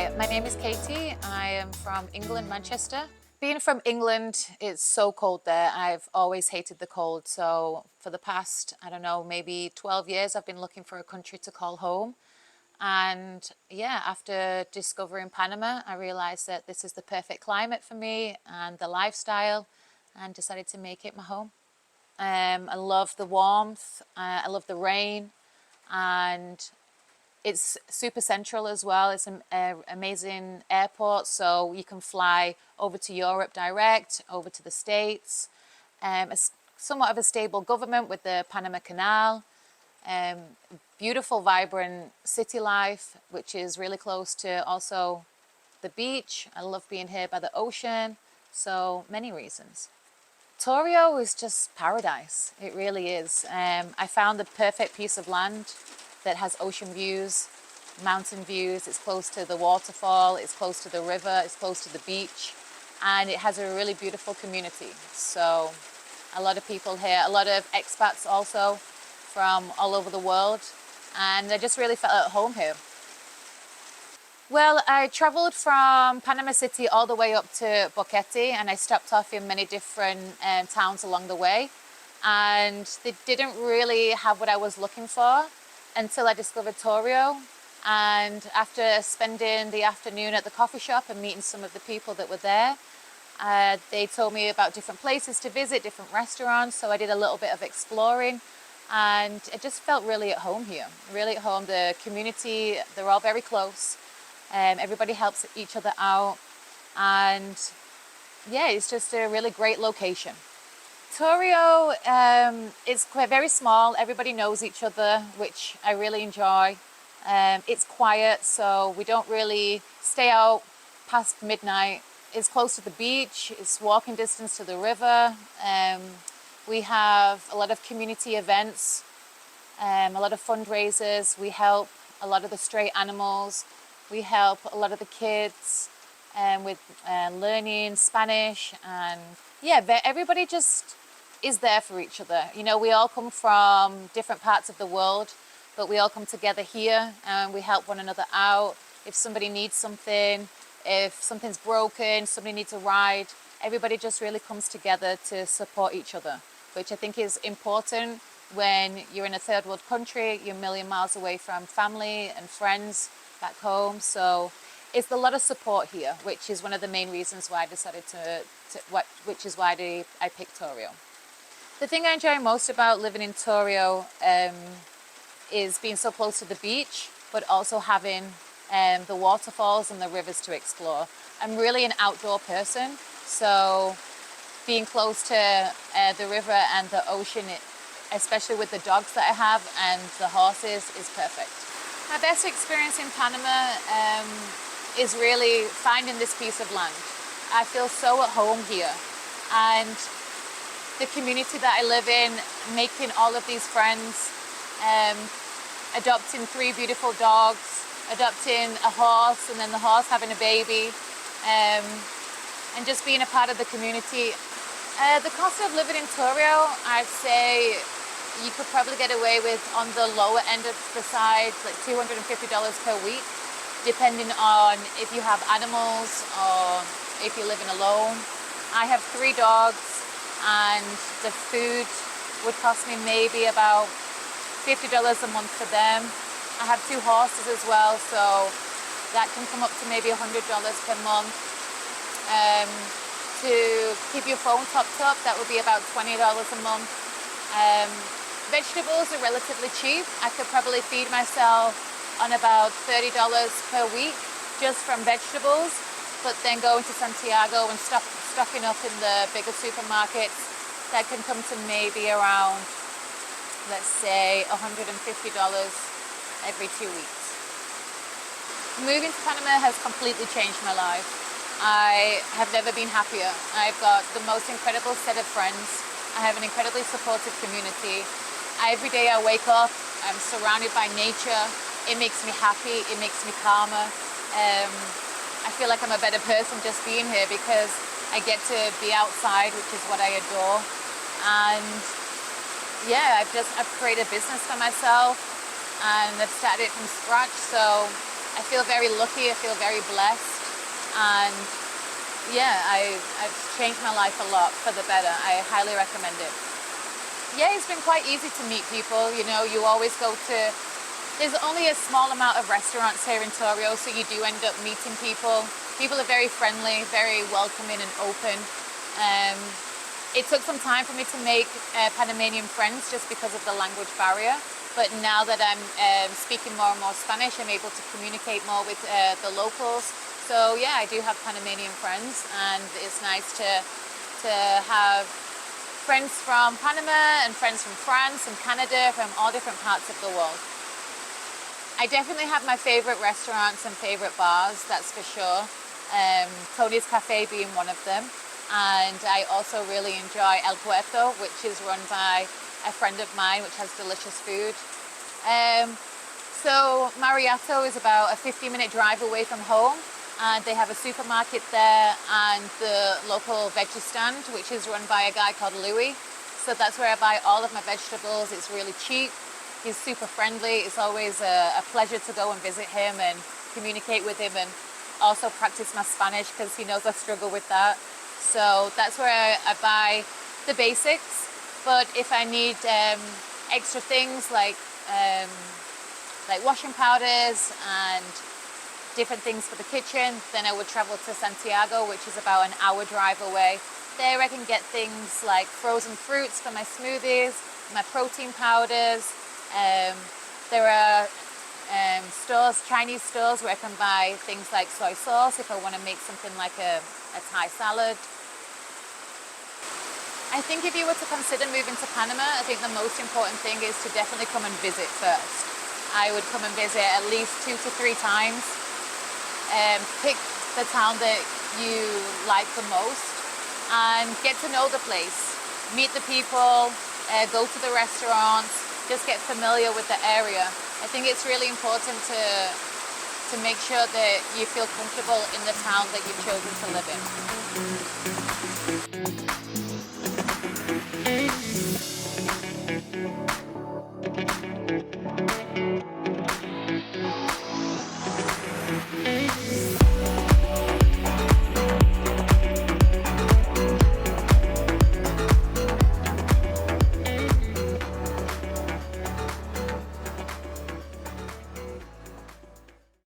Hi, my name is Katie. I am from England, Manchester. Being from England, it's so cold there. I've always hated the cold. So for the past, I don't know, maybe 12 years, I've been looking for a country to call home. And yeah, after discovering Panama, I realized that this is the perfect climate for me and the lifestyle, and decided to make it my home. I love the warmth, I love the rain, and it's super central as well. It's an amazing airport, so you can fly over to Europe direct, over to the States. Somewhat of a stable government with the Panama Canal. Um, Beautiful, vibrant city life, which is really close to also the beach. I love being here by the ocean, so many reasons. Torio is just paradise. It really is. I found the perfect piece of land that has ocean views, mountain views. It's close to the waterfall, it's close to the river, it's close to the beach, and it has a really beautiful community. So a lot of people here, a lot of expats also from all over the world, and I just really felt at home here. Well, I traveled from Panama City all the way up to Boquete, and I stopped off in many different towns along the way. And they didn't really have what I was looking for until I discovered Torio. And after spending the afternoon at the coffee shop and meeting some of the people that were there, they told me about different places to visit, different restaurants. So I did a little bit of exploring, and I just felt really at home here, really at home. The community, they're all very close. Everybody helps each other out, and yeah, it's just a really great location. Torio is quite very small. Everybody knows each other, which I really enjoy. It's quiet, so we don't really stay out past midnight. It's close to the beach. It's walking distance to the river. We have a lot of community events, a lot of fundraisers. We help a lot of the stray animals. We help a lot of the kids with learning Spanish, and yeah, everybody just is there for each other. You know, we all come from different parts of the world, but we all come together here and we help one another out. If somebody needs something, if something's broken, somebody needs a ride, everybody just really comes together to support each other, which I think is important when you're in a third world country. You're a million miles away from family and friends back home. So it's a lot of support here, which is one of the main reasons why I decided which is why I picked Torio. The thing I enjoy most about living in Torio is being so close to the beach, but also having the waterfalls and the rivers to explore. I'm really an outdoor person, so being close to the river and the ocean, especially with the dogs that I have and the horses, is perfect. My best experience in Panama is really finding this piece of land. I feel so at home here, and the community that I live in, making all of these friends, adopting 3 beautiful dogs, adopting a horse, and then the horse having a baby, and just being a part of the community. The cost of living in Torio, I'd say you could probably get away with, on the lower end of the side, like $250 per week, depending on if you have animals or if you're living alone. I have 3 dogs, and the food would cost me maybe about $50 a month for them. I have 2 horses as well, so that can come up to maybe $100 per month. To keep your phone topped up, that would be about $20 a month. Vegetables are relatively cheap. I could probably feed myself on about $30 per week just from vegetables, but then going to Santiago and stocking up in the bigger supermarkets, that can come to maybe around, let's say, $150 every 2 weeks. Moving to Panama has completely changed my life. I have never been happier. I've got the most incredible set of friends. I have an incredibly supportive community. Every day I wake up, I'm surrounded by nature. It makes me happy, it makes me calmer. I feel like I'm a better person just being here because I get to be outside, which is what I adore. And yeah, I've created a business for myself, and I've started it from scratch. So I feel very lucky, I feel very blessed, and yeah, I've changed my life a lot for the better. I highly recommend it. Yeah, it's been quite easy to meet people. You know, you always go to, there's only a small amount of restaurants here in Torio, so you do end up meeting people. People are very friendly, very welcoming and open. It took some time for me to make Panamanian friends just because of the language barrier. But now that I'm speaking more and more Spanish, I'm able to communicate more with the locals. So yeah, I do have Panamanian friends, and it's nice to have friends from Panama and friends from France and Canada, from all different parts of the world. I definitely have my favorite restaurants and favorite bars, that's for sure. Tony's Cafe being one of them. And I also really enjoy El Puerto, which is run by a friend of mine, which has delicious food. So Mariato is about a 15-minute drive away from home. And they have a supermarket there and the local veggie stand, which is run by a guy called Louis. So that's where I buy all of my vegetables. It's really cheap. He's super friendly. It's always a pleasure to go and visit him and communicate with him, and also practice my Spanish because he knows I struggle with that. So that's where I buy the basics. But if I need extra things like washing powders and different things for the kitchen, then I would travel to Santiago, which is about an hour drive away. There I can get things like frozen fruits for my smoothies, my protein powders. There are stores, Chinese stores, where I can buy things like soy sauce if I want to make something like a Thai salad. I think if you were to consider moving to Panama, I think the most important thing is to definitely come and visit first. I would come and visit at least 2 to 3 times. Pick the town that you like the most and get to know the place. Meet the people, go to the restaurants, just get familiar with the area. I think it's really important to make sure that you feel comfortable in the town that you've chosen to live in.